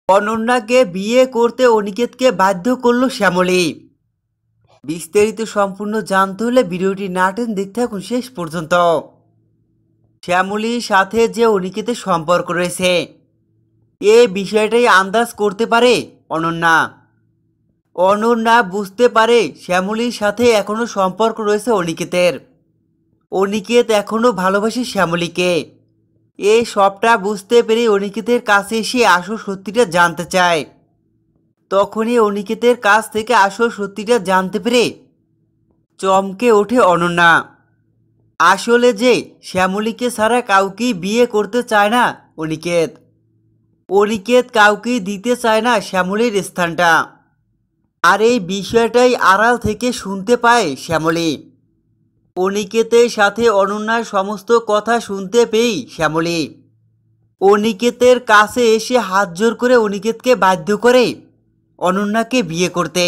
অনন্যাকে বিয়ে করতে অনিকেতকে বাধ্য করলো শ্যামলী। বিস্তারিত সম্পূর্ণ জানতে হলে ভিডিওটি না টেনে দেখতে থাকুন শেষ পর্যন্ত। শ্যামলীর সাথে যে অনিকেতের সম্পর্ক রয়েছে এই বিষয়টাই আন্দাজ করতে পারে অনন্যা। অনন্যা বুঝতে পারে শ্যামলীর সাথে এখনো সম্পর্ক রয়েছে অনিকেতের। অনিকেত এখনো ভালোবাসে শ্যামলীকে। এই সবটা বুঝতে পেরে অনিকেতের কাছে এসে আসল সত্যিটা জানতে চায়। তখনই অনিকেতের কাছ থেকে আসল সত্যিটা জানতে পেরে চমকে ওঠে অনন্যা। আসলে যে শ্যামলীকে ছাড়া কাউকেই বিয়ে করতে চায় না অনিকেত। অনিকেত কাউকেই দিতে চায় না শ্যামলীর স্থানটা। আর এই বিষয়টাই আড়াল থেকে শুনতে পায় শ্যামলী। অনিকেতের সাথে অনন্যার সমস্ত কথা শুনতে পেয়েই শ্যামলী অনিকেতের কাছে এসে হাত জোর করে অনিকেতকে বাধ্য করে অনন্যাকে বিয়ে করতে।